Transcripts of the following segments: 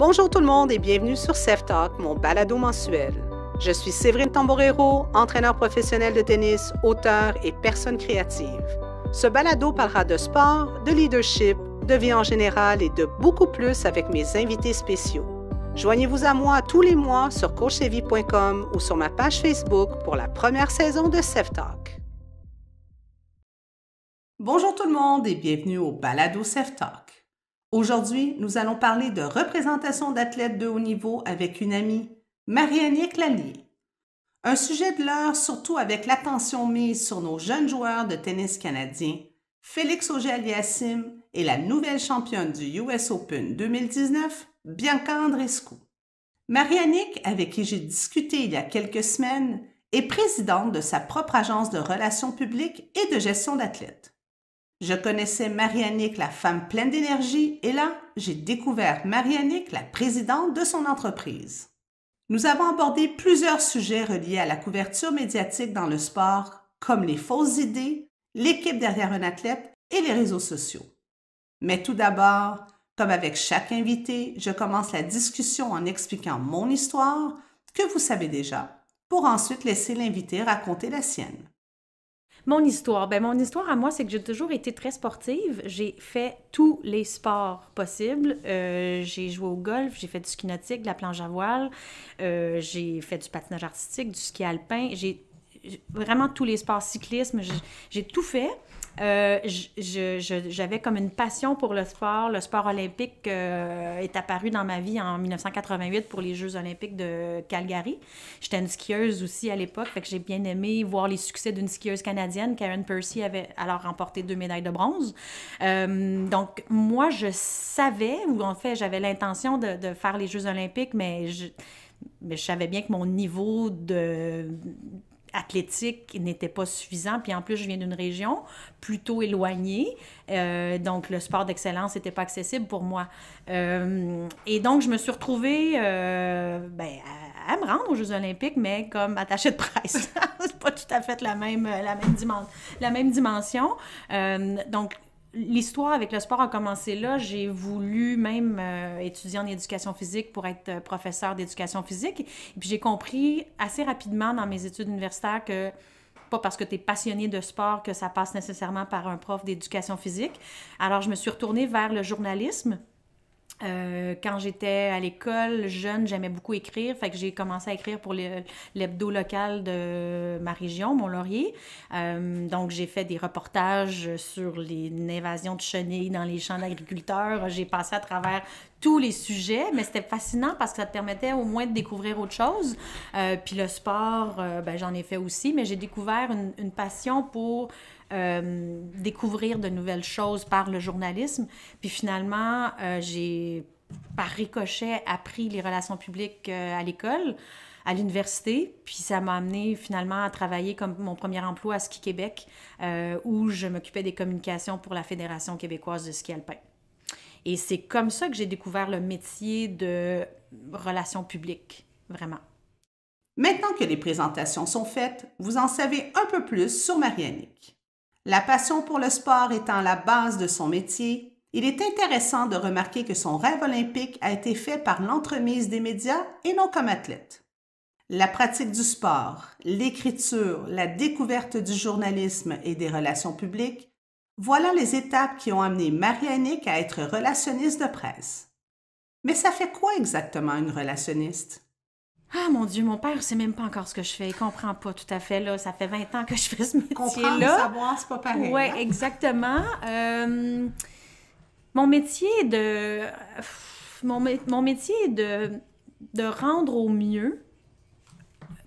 Bonjour tout le monde et bienvenue sur Self Talk, mon balado mensuel. Je suis Séverine Tamborero, entraîneur professionnel de tennis, auteur et personne créative. Ce balado parlera de sport, de leadership, de vie en général et de beaucoup plus avec mes invités spéciaux. Joignez-vous à moi tous les mois sur coachevie.com ou sur ma page Facebook pour la première saison de Self Talk. Bonjour tout le monde et bienvenue au balado Self Talk. Aujourd'hui, nous allons parler de représentation d'athlètes de haut niveau avec une amie, Marie-Annick Lallier. Un sujet de l'heure, surtout avec l'attention mise sur nos jeunes joueurs de tennis canadiens, Félix Auger-Aliassime et la nouvelle championne du US Open 2019, Bianca Andreescu. Marie-Annick, avec qui j'ai discuté il y a quelques semaines, est présidente de sa propre agence de relations publiques et de gestion d'athlètes. Je connaissais Marie-Annick, la femme pleine d'énergie, et là, j'ai découvert Marie-Annick, la présidente de son entreprise. Nous avons abordé plusieurs sujets reliés à la couverture médiatique dans le sport, comme les fausses idées, l'équipe derrière un athlète et les réseaux sociaux. Mais tout d'abord, comme avec chaque invité, je commence la discussion en expliquant mon histoire, que vous savez déjà, pour ensuite laisser l'invité raconter la sienne. Mon histoire à moi, c'est que j'ai toujours été très sportive. J'ai fait tous les sports possibles. J'ai joué au golf, j'ai fait du ski nautique, de la planche à voile, j'ai fait du patinage artistique, du ski alpin. J'ai vraiment tous les sports, cyclisme, j'ai tout fait. J'avais comme une passion pour le sport. Le sport olympique est apparu dans ma vie en 1988 pour les Jeux olympiques de Calgary. J'étais une skieuse aussi à l'époque, fait que j'ai bien aimé voir les succès d'une skieuse canadienne. Karen Percy avait alors remporté 2 médailles de bronze. Donc, moi, je savais, ou en fait, j'avais l'intention de faire les Jeux olympiques, mais je savais bien que mon niveau athlétique n'était pas suffisant. Puis en plus, je viens d'une région plutôt éloignée. Donc, le sport d'excellence n'était pas accessible pour moi. Et donc, je me suis retrouvée à me rendre aux Jeux olympiques, mais comme attachée de presse. C'est pas tout à fait la même dimension. Donc, l'histoire avec le sport a commencé là. J'ai voulu même étudier en éducation physique pour être professeur d'éducation physique. Et puis j'ai compris assez rapidement dans mes études universitaires que pas parce que tu es passionné de sport que ça passe nécessairement par un prof d'éducation physique. Alors je me suis retournée vers le journalisme. Quand j'étais à l'école jeune, j'aimais beaucoup écrire, fait que j'ai commencé à écrire pour l'hebdo local de ma région, Mont-Laurier. Donc, j'ai fait des reportages sur l'invasion de chenilles dans les champs d'agriculteurs. J'ai passé à travers tous les sujets, mais c'était fascinant parce que ça te permettait au moins de découvrir autre chose. Puis le sport, j'en ai fait aussi, mais j'ai découvert une passion pour découvrir de nouvelles choses par le journalisme. Puis finalement, j'ai, par ricochet, appris les relations publiques à l'école, à l'université. Puis ça m'a amené finalement à travailler comme mon premier emploi à Ski Québec, où je m'occupais des communications pour la Fédération québécoise de ski alpin. Et c'est comme ça que j'ai découvert le métier de relations publiques, vraiment. Maintenant que les présentations sont faites, vous en savez un peu plus sur Marie-Annick. La passion pour le sport étant la base de son métier, il est intéressant de remarquer que son rêve olympique a été fait par l'entremise des médias et non comme athlète. La pratique du sport, l'écriture, la découverte du journalisme et des relations publiques, voilà les étapes qui ont amené Marie-Annick à être relationniste de presse. Mais ça fait quoi exactement une relationniste? Ah mon Dieu, mon père sait même pas encore ce que je fais. Il comprend pas tout à fait, là. Ça fait 20 ans que je fais ce métier-là. Comprendre, savoir, c'est pas pareil. Oui, hein? exactement. Mon métier est de rendre au mieux,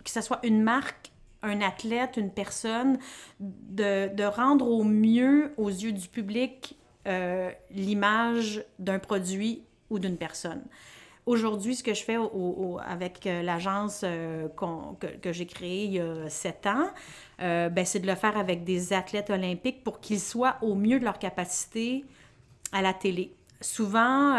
que ce soit une marque, un athlète, une personne, de rendre au mieux aux yeux du public l'image d'un produit ou d'une personne. Aujourd'hui, ce que je fais avec l'agence que j'ai créée il y a 7 ans, c'est de le faire avec des athlètes olympiques pour qu'ils soient au mieux de leur capacité à la télé. Souvent,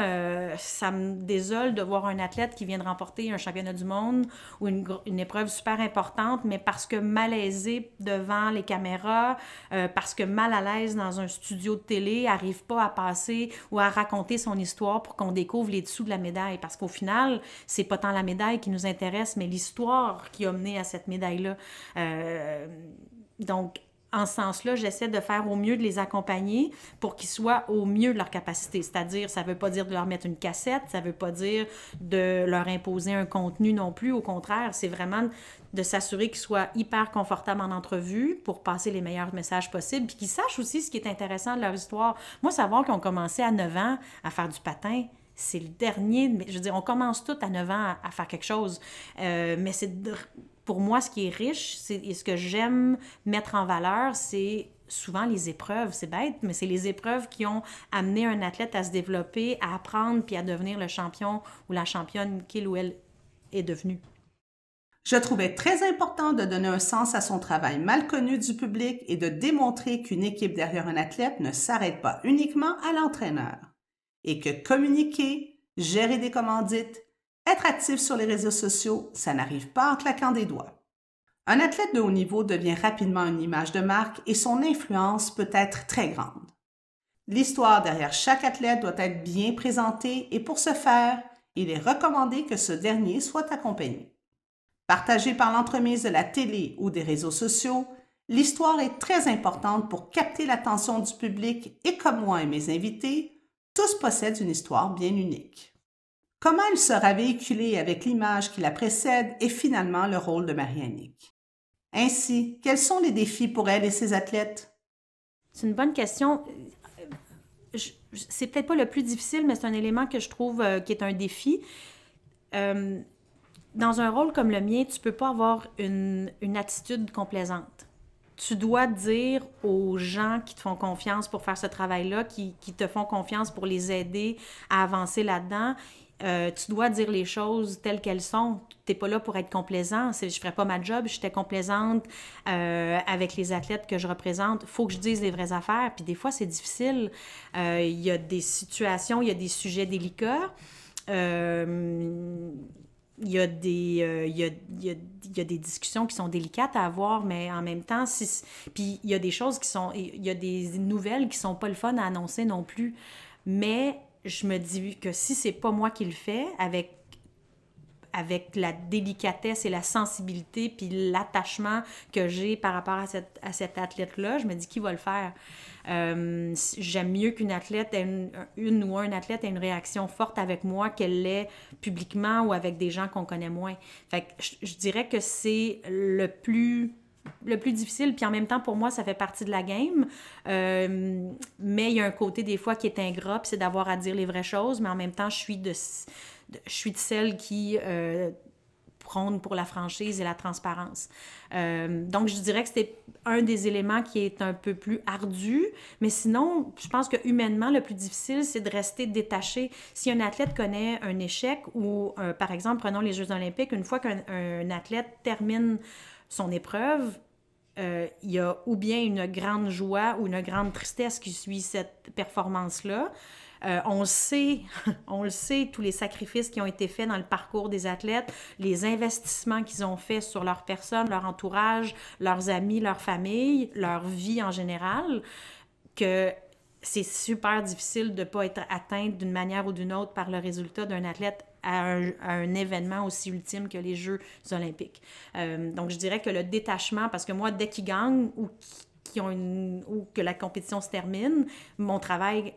ça me désole de voir un athlète qui vient de remporter un championnat du monde ou une épreuve super importante, mais parce que malaisé devant les caméras, parce que mal à l'aise dans un studio de télé, arrive pas à passer ou à raconter son histoire pour qu'on découvre les dessous de la médaille. Parce qu'au final, c'est pas tant la médaille qui nous intéresse, mais l'histoire qui a mené à cette médaille-là. Donc, en ce sens-là, j'essaie de faire au mieux de les accompagner pour qu'ils soient au mieux de leur capacité. C'est-à-dire, ça ne veut pas dire de leur mettre une cassette, ça ne veut pas dire de leur imposer un contenu non plus. Au contraire, c'est vraiment de s'assurer qu'ils soient hyper confortables en entrevue pour passer les meilleurs messages possibles, puis qu'ils sachent aussi ce qui est intéressant de leur histoire. Moi, savoir qu'ils ont commencé à 9 ans à faire du patin, c'est le dernier. Je veux dire, on commence tous à 9 ans à faire quelque chose, mais pour moi, ce qui est riche et ce que j'aime mettre en valeur, c'est souvent les épreuves. C'est bête, mais c'est les épreuves qui ont amené un athlète à se développer, à apprendre puis à devenir le champion ou la championne qu'il ou elle est devenu. Je trouvais très important de donner un sens à son travail mal connu du public et de démontrer qu'une équipe derrière un athlète ne s'arrête pas uniquement à l'entraîneur et que communiquer, gérer des commandites, être actif sur les réseaux sociaux, ça n'arrive pas en claquant des doigts. Un athlète de haut niveau devient rapidement une image de marque et son influence peut être très grande. L'histoire derrière chaque athlète doit être bien présentée et pour ce faire, il est recommandé que ce dernier soit accompagné. Partagé par l'entremise de la télé ou des réseaux sociaux, l'histoire est très importante pour capter l'attention du public et comme moi et mes invités, tous possèdent une histoire bien unique. Comment elle sera véhiculée avec l'image qui la précède est finalement le rôle de Marie-Annick. Ainsi, quels sont les défis pour elle et ses athlètes? C'est une bonne question. C'est peut-être pas le plus difficile, mais c'est un élément que je trouve qui est un défi. Dans un rôle comme le mien, tu peux pas avoir une attitude complaisante. Tu dois dire aux gens qui te font confiance pour faire ce travail-là, qui te font confiance pour les aider à avancer là-dedans, tu dois dire les choses telles qu'elles sont. Tu n'es pas là pour être complaisant. Je ne ferais pas ma job, j'étais complaisante avec les athlètes que je représente. Il faut que je dise les vraies affaires. Puis des fois, c'est difficile. Il y a des situations, il y a des sujets délicats. Il y a des discussions qui sont délicates à avoir, mais en même temps, puis il y a des choses il y a des nouvelles qui sont pas le fun à annoncer non plus. Mais je me dis que si c'est pas moi qui le fais, avec la délicatesse et la sensibilité puis l'attachement que j'ai par rapport à cet athlète-là, je me dis qui va le faire. J'aime mieux qu'une athlète une ou un athlète ait une réaction forte avec moi qu'elle l'ait publiquement ou avec des gens qu'on connaît moins. Fait que je dirais que c'est le plus difficile, puis en même temps, pour moi, ça fait partie de la game. Mais il y a un côté, des fois, qui est ingrat, puis c'est d'avoir à dire les vraies choses, mais en même temps, je suis de celle qui prône pour la franchise et la transparence. Donc, je dirais que c'est un des éléments qui est un peu plus ardu, mais sinon, je pense que humainement, le plus difficile, c'est de rester détaché. Si un athlète connaît un échec ou, par exemple, prenons les Jeux olympiques, une fois qu'un athlète termine son épreuve, il y a ou bien une grande joie ou une grande tristesse qui suit cette performance-là. On le sait, tous les sacrifices qui ont été faits dans le parcours des athlètes, les investissements qu'ils ont faits sur leur personne, leur entourage, leurs amis, leur famille, leur vie en général, que c'est super difficile de ne pas être atteinte d'une manière ou d'une autre par le résultat d'un athlète à un événement aussi ultime que les Jeux olympiques. Donc, je dirais que le détachement, parce que moi, dès qu'ils gagnent ou que la compétition se termine, mon travail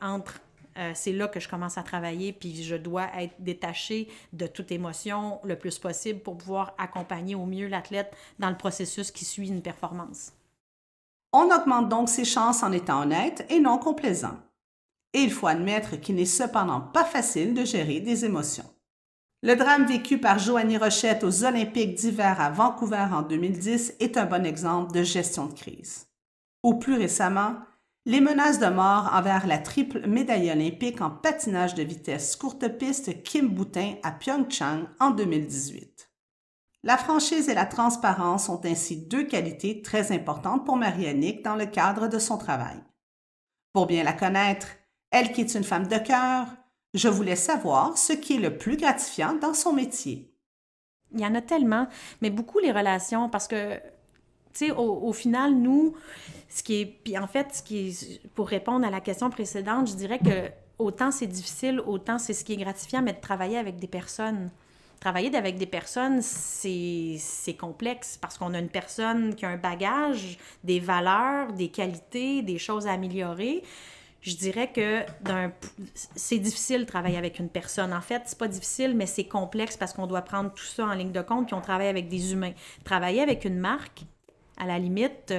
c'est là que je commence à travailler, puis je dois être détachée de toute émotion le plus possible pour pouvoir accompagner au mieux l'athlète dans le processus qui suit une performance. On augmente donc ses chances en étant honnête et non complaisant. Et il faut admettre qu'il n'est cependant pas facile de gérer des émotions. Le drame vécu par Joanie Rochette aux Olympiques d'hiver à Vancouver en 2010 est un bon exemple de gestion de crise. Ou plus récemment, les menaces de mort envers la triple médaillée olympique en patinage de vitesse courte piste Kim Boutin à Pyeongchang en 2018. La franchise et la transparence sont ainsi deux qualités très importantes pour Marie-Annick dans le cadre de son travail. Pour bien la connaître, Elle qui est une femme de cœur, je voulais savoir ce qui est le plus gratifiant dans son métier. Il y en a tellement, mais beaucoup les relations, parce que, tu sais, au final, nous, puis en fait, pour répondre à la question précédente, je dirais que autant c'est difficile, autant c'est ce qui est gratifiant, mais de travailler avec des personnes. Travailler avec des personnes, c'est complexe parce qu'on a une personne qui a un bagage, des valeurs, des qualités, des choses à améliorer. Je dirais que c'est difficile de travailler avec une personne. En fait, c'est pas difficile, mais c'est complexe parce qu'on doit prendre tout ça en ligne de compte, puis on travaille avec des humains. Travailler avec une marque, à la limite,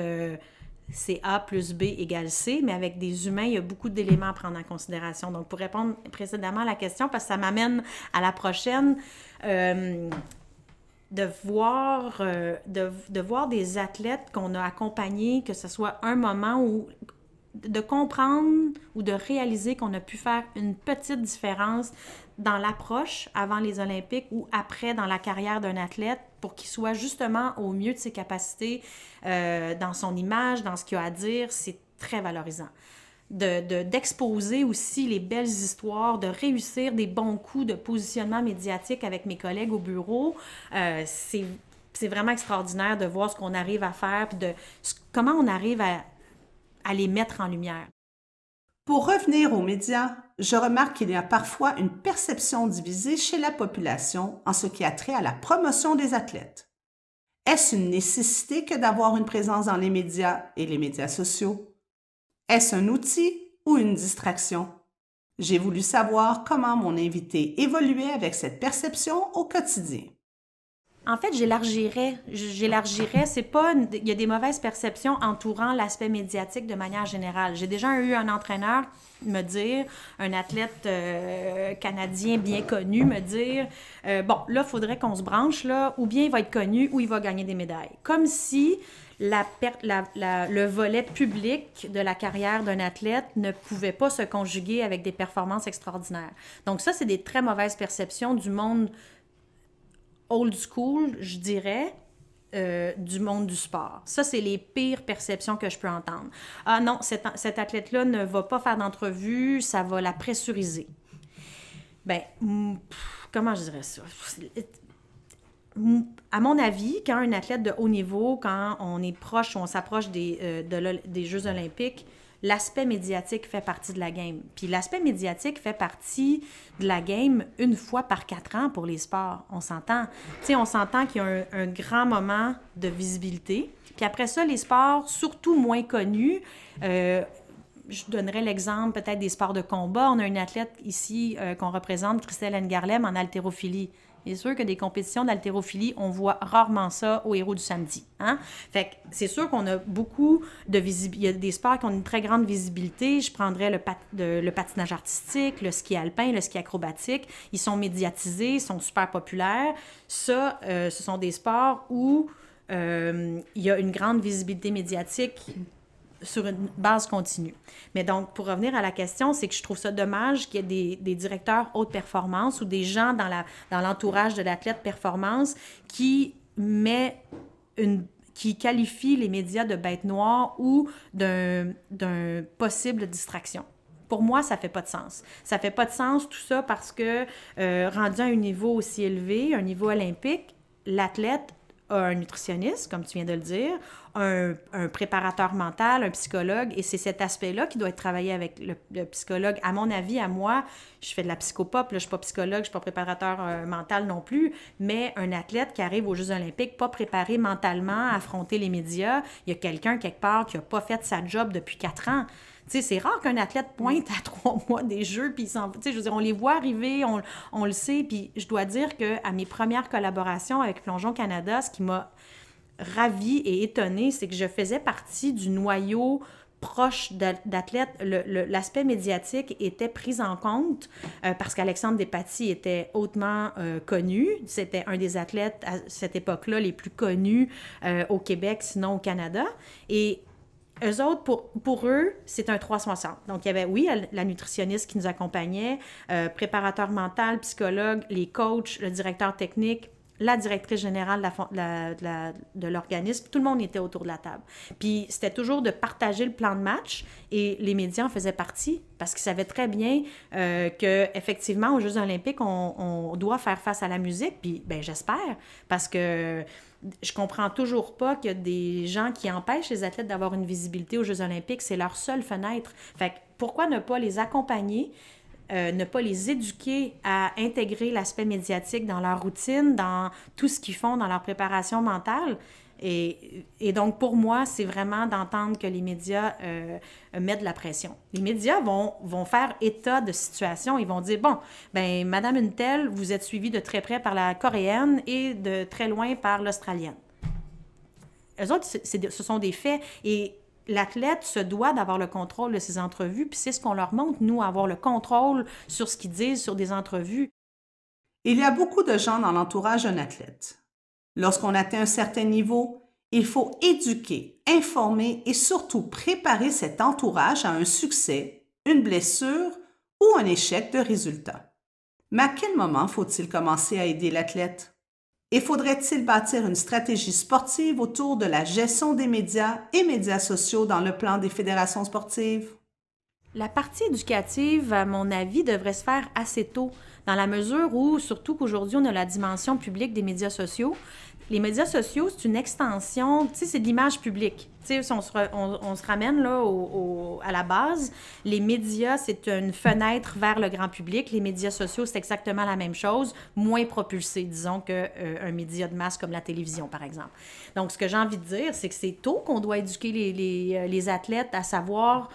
c'est A plus B égale C, mais avec des humains, il y a beaucoup d'éléments à prendre en considération. Donc, pour répondre précédemment à la question, parce que ça m'amène à la prochaine, de voir des athlètes qu'on a accompagnés, que ce soit un moment où de comprendre ou de réaliser qu'on a pu faire une petite différence dans l'approche avant les Olympiques ou après dans la carrière d'un athlète pour qu'il soit justement au mieux de ses capacités, dans son image, dans ce qu'il a à dire, c'est très valorisant. D'exposer aussi les belles histoires, de réussir des bons coups de positionnement médiatique avec mes collègues au bureau, c'est vraiment extraordinaire de voir ce qu'on arrive à faire puis comment on arrive à les mettre en lumière. Pour revenir aux médias, je remarque qu'il y a parfois une perception divisée chez la population en ce qui a trait à la promotion des athlètes. Est-ce une nécessité que d'avoir une présence dans les médias et les médias sociaux? Est-ce un outil ou une distraction? J'ai voulu savoir comment mon invité évoluait avec cette perception au quotidien. En fait, j'élargirais, c'est pas, il y a des mauvaises perceptions entourant l'aspect médiatique de manière générale. J'ai déjà eu un entraîneur me dire, un athlète canadien bien connu me dire, bon, là, il faudrait qu'on se branche, là, ou bien il va être connu ou il va gagner des médailles. Comme si le volet public de la carrière d'un athlète ne pouvait pas se conjuguer avec des performances extraordinaires. Donc ça, c'est des très mauvaises perceptions du monde old school, je dirais, du monde du sport. Ça, c'est les pires perceptions que je peux entendre. Ah non, cet athlète-là ne va pas faire d'entrevue, ça va la pressuriser. Ben, comment je dirais ça? À mon avis, quand un athlète de haut niveau, quand on est proche ou on s'approche des Jeux olympiques, l'aspect médiatique fait partie de la game. Puis l'aspect médiatique fait partie de la game une fois par 4 ans pour les sports. On s'entend. Tu sais, on s'entend qu'il y a un grand moment de visibilité. Puis après ça, les sports, surtout moins connus, je donnerais l'exemple peut-être des sports de combat. On a une athlète ici qu'on représente, Christelle Ngarlem, en haltérophilie. C'est sûr que des compétitions d'haltérophilie, on voit rarement ça au Héros du samedi. Hein? Fait que c'est sûr qu'on a beaucoup de visibilité. Il y a des sports qui ont une très grande visibilité. Je prendrais le patinage artistique, le ski alpin, le ski acrobatique. Ils sont médiatisés, ils sont super populaires. Ça, ce sont des sports où il y a une grande visibilité médiatique sur une base continue. Mais donc, pour revenir à la question, c'est que je trouve ça dommage qu'il y ait des directeurs haute performance ou des gens dans l'entourage de l'athlète performance qui qualifient les médias de bêtes noires ou d'un possible distraction. Pour moi, ça fait pas de sens. Ça fait pas de sens tout ça parce que rendu à un niveau aussi élevé, un niveau olympique, l'athlète a un nutritionniste, comme tu viens de le dire, un préparateur mental, un psychologue, et c'est cet aspect-là qui doit être travaillé avec le psychologue. À mon avis, à moi, je fais de la psychopop, là, je ne suis pas psychologue, je ne suis pas préparateur mental non plus, mais un athlète qui arrive aux Jeux olympiques, pas préparé mentalement à affronter les médias, il y a quelqu'un quelque part qui n'a pas fait sa job depuis 4 ans. Tu sais, c'est rare qu'un athlète pointe à 3 mois des Jeux, puis tu sais, je veux dire, on les voit arriver, on le sait, puis je dois dire qu'à mes premières collaborations avec Plongeon Canada, ce qui m'a ravie et étonnée, c'est que je faisais partie du noyau proche d'athlètes. L'aspect médiatique était pris en compte parce qu'Alexandre Despatie était hautement connu. C'était un des athlètes à cette époque-là les plus connus au Québec, sinon au Canada. Et eux autres, pour eux, c'est un 360. Donc, il y avait, oui, la nutritionniste qui nous accompagnait, préparateur mental, psychologue, les coachs, le directeur technique, la directrice générale de l'organisme, tout le monde était autour de la table. Puis c'était toujours de partager le plan de match et les médias en faisaient partie parce qu'ils savaient très bien qu'effectivement, aux Jeux olympiques, on doit faire face à la musique. Puis ben, j'espère, parce que je comprends toujours pas qu'il y a des gens qui empêchent les athlètes d'avoir une visibilité aux Jeux olympiques. C'est leur seule fenêtre. Fait que pourquoi ne pas les accompagner? Ne pas les éduquer à intégrer l'aspect médiatique dans leur routine, dans tout ce qu'ils font, dans leur préparation mentale. Et donc, pour moi, c'est vraiment d'entendre que les médias mettent de la pression. Les médias vont faire état de situation. Ils vont dire, bon, ben Madame une telle, vous êtes suivie de très près par la Coréenne et de très loin par l'Australienne. Eux autres, ce sont des faits. Et l'athlète se doit d'avoir le contrôle de ses entrevues, puis c'est ce qu'on leur montre, nous, avoir le contrôle sur ce qu'ils disent sur des entrevues. Il y a beaucoup de gens dans l'entourage d'un athlète. Lorsqu'on atteint un certain niveau, il faut éduquer, informer et surtout préparer cet entourage à un succès, une blessure ou un échec de résultat. Mais à quel moment faut-il commencer à aider l'athlète? Et faudrait-il bâtir une stratégie sportive autour de la gestion des médias et médias sociaux dans le plan des fédérations sportives? La partie éducative, à mon avis, devrait se faire assez tôt, dans la mesure où, surtout qu'aujourd'hui, on a la dimension publique des médias sociaux. Les médias sociaux, c'est une extension, tu sais, c'est de l'image publique. Tu sais, si on se ramène là à la base, les médias, c'est une fenêtre vers le grand public. Les médias sociaux, c'est exactement la même chose, moins propulsé, disons, qu'un média de masse comme la télévision, par exemple. Donc, ce que j'ai envie de dire, c'est que c'est tôt qu'on doit éduquer les athlètes à savoir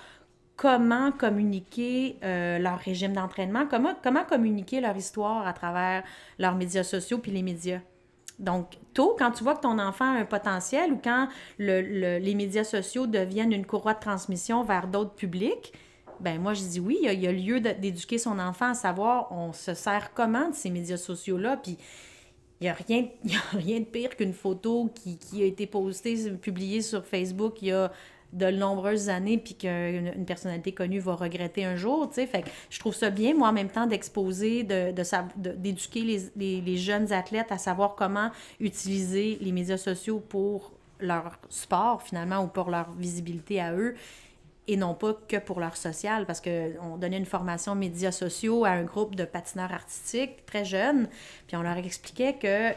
comment communiquer leur régime d'entraînement, comment communiquer leur histoire à travers leurs médias sociaux puis les médias. Donc, tôt, quand tu vois que ton enfant a un potentiel ou quand les médias sociaux deviennent une courroie de transmission vers d'autres publics, ben moi, je dis oui, il y a lieu d'éduquer son enfant à savoir on se sert comment de ces médias sociaux-là, puis il n'y a rien de pire qu'une photo qui a été postée, publiée sur Facebook il y a de nombreuses années, puis qu'une personnalité connue va regretter un jour, tu sais. Fait que je trouve ça bien, moi, en même temps, d'exposer, d'éduquer les jeunes athlètes à savoir comment utiliser les médias sociaux pour leur sport, finalement, ou pour leur visibilité à eux, et non pas que pour leur social, parce qu'on donnait une formation médias sociaux à un groupe de patineurs artistiques très jeunes, puis on leur expliquait que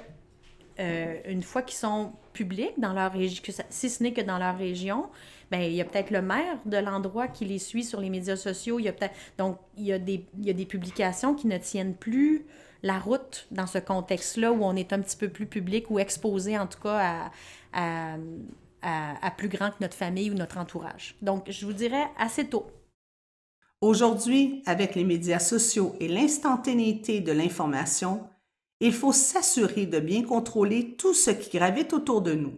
une fois qu'ils sont publics dans leur région, si ce n'est que dans leur région, ben il y a peut-être le maire de l'endroit qui les suit sur les médias sociaux. Donc, il y a des publications qui ne tiennent plus la route dans ce contexte-là où on est un petit peu plus public ou exposé, en tout cas, à plus grand que notre famille ou notre entourage. Donc, je vous dirais assez tôt. Aujourd'hui, avec les médias sociaux et l'instantanéité de l'information, il faut s'assurer de bien contrôler tout ce qui gravite autour de nous.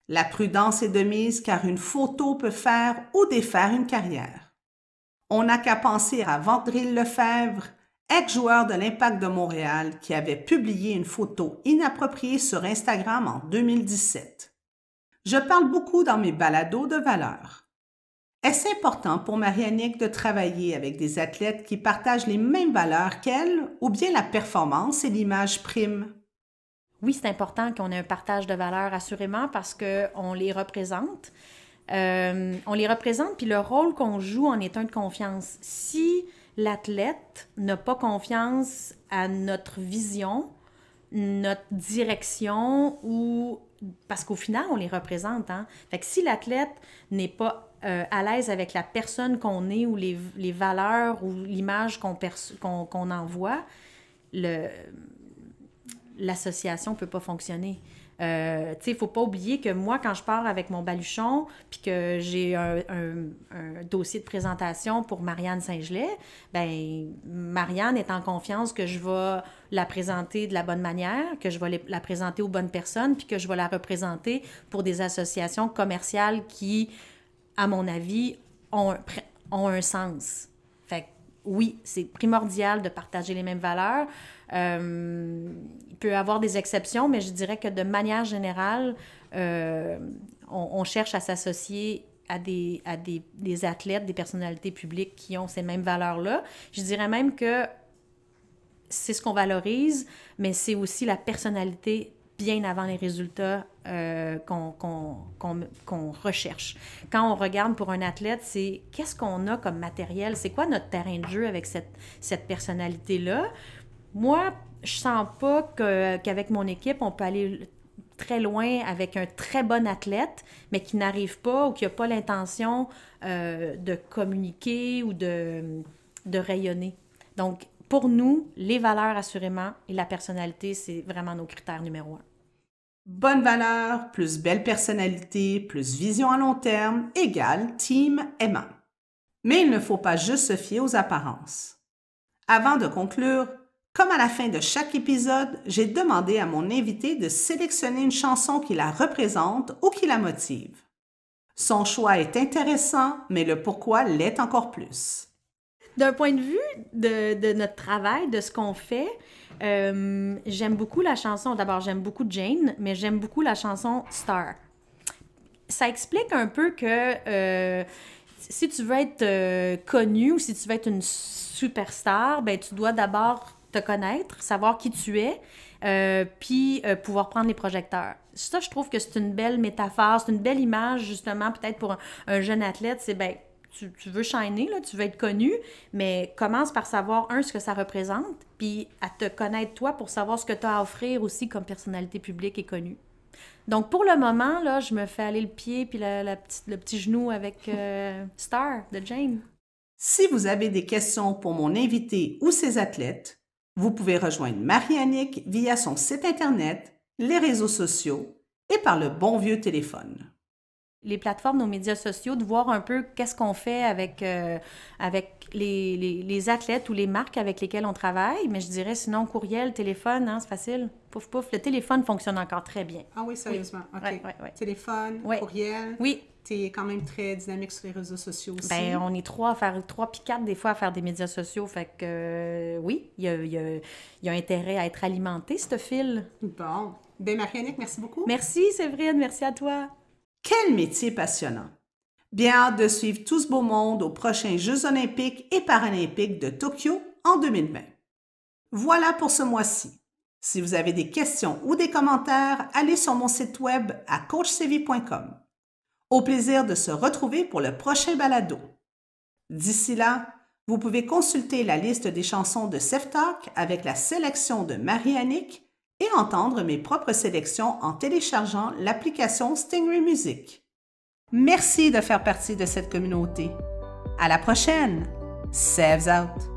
La prudence est de mise car une photo peut faire ou défaire une carrière. On n'a qu'à penser à Vandril Lefebvre, ex-joueur de l'Impact de Montréal, qui avait publié une photo inappropriée sur Instagram en 2017. Je parle beaucoup dans mes balados de valeurs. Est-ce important pour Marie-Annick de travailler avec des athlètes qui partagent les mêmes valeurs qu'elle ou bien la performance et l'image priment? Oui, c'est important qu'on ait un partage de valeurs, assurément, parce qu'on les représente. On les représente, puis le rôle qu'on joue en est un de confiance. Si l'athlète n'a pas confiance à notre vision, notre direction, ou parce qu'au final, on les représente. Hein? Fait que si l'athlète n'est pas à l'aise avec la personne qu'on est ou les valeurs ou l'image qu'on envoie, l'association ne peut pas fonctionner. Tu sais, il ne faut pas oublier que moi, quand je pars avec mon baluchon puis que j'ai un dossier de présentation pour Marianne Saint-Gelais, ben Marianne est en confiance que je vais la présenter de la bonne manière, que je vais la présenter aux bonnes personnes puis que je vais la représenter pour des associations commerciales qui, à mon avis, ont un sens. Fait que, oui, c'est primordial de partager les mêmes valeurs. Il peut y avoir des exceptions, mais je dirais que de manière générale, on cherche à s'associer à des athlètes, des personnalités publiques qui ont ces mêmes valeurs-là. Je dirais même que c'est ce qu'on valorise, mais c'est aussi la personnalité bien avant les résultats qu'on recherche. Quand on regarde pour un athlète, c'est qu'est-ce qu'on a comme matériel, c'est quoi notre terrain de jeu avec cette personnalité-là. Moi, je sens pas qu'avec mon équipe, on peut aller très loin avec un très bon athlète, mais qui n'arrive pas ou qui n'a pas l'intention de communiquer ou de rayonner. Donc, pour nous, les valeurs, assurément, et la personnalité, c'est vraiment nos critères numéro 1. Bonne valeur plus belle personnalité plus vision à long terme égale team aimant. Mais il ne faut pas juste se fier aux apparences. Avant de conclure, comme à la fin de chaque épisode, j'ai demandé à mon invité de sélectionner une chanson qui la représente ou qui la motive. Son choix est intéressant, mais le pourquoi l'est encore plus. D'un point de vue de notre travail, de ce qu'on fait, j'aime beaucoup la chanson. D'abord, j'aime beaucoup Jane, mais j'aime beaucoup la chanson Star. Ça explique un peu que si tu veux être connu ou si tu veux être une superstar, ben tu dois d'abord te connaître, savoir qui tu es, puis pouvoir prendre les projecteurs. Ça, je trouve que c'est une belle métaphore, c'est une belle image, justement, peut-être pour un jeune athlète, c'est ben tu veux shiner, là, tu veux être connu, mais commence par savoir, ce que ça représente, puis à te connaître toi pour savoir ce que tu as à offrir aussi comme personnalité publique et connue. Donc, pour le moment, là, je me fais aller le pied puis le petit genou avec Star de Jane. Si vous avez des questions pour mon invité ou ses athlètes, vous pouvez rejoindre Marie-Annick via son site Internet, les réseaux sociaux et par le bon vieux téléphone. Les plateformes, nos médias sociaux, de voir un peu qu'est-ce qu'on fait avec les athlètes ou les marques avec lesquelles on travaille. Mais je dirais sinon courriel, téléphone, hein, c'est facile. Pouf, pouf. Le téléphone fonctionne encore très bien. Ah oui, sérieusement. Oui. OK. Ouais. Téléphone, courriel. Oui. Tu es quand même très dynamique sur les réseaux sociaux aussi. Bien, on est 3 puis 4 des fois à faire des médias sociaux. Fait que oui, il y a intérêt à être alimenté, ce fil. Bon. Bien, Marie-Annick, merci beaucoup. Merci, Séverine. Merci à toi. Quel métier passionnant! Bien hâte de suivre tout ce beau monde aux prochains Jeux olympiques et paralympiques de Tokyo en 2020. Voilà pour ce mois-ci. Si vous avez des questions ou des commentaires, allez sur mon site web à coachséville.com. Au plaisir de se retrouver pour le prochain balado. D'ici là, vous pouvez consulter la liste des chansons de Seftalk avec la sélection de Marie-Annick et entendre mes propres sélections en téléchargeant l'application Stingray Music. Merci de faire partie de cette communauté. À la prochaine! Sevs out!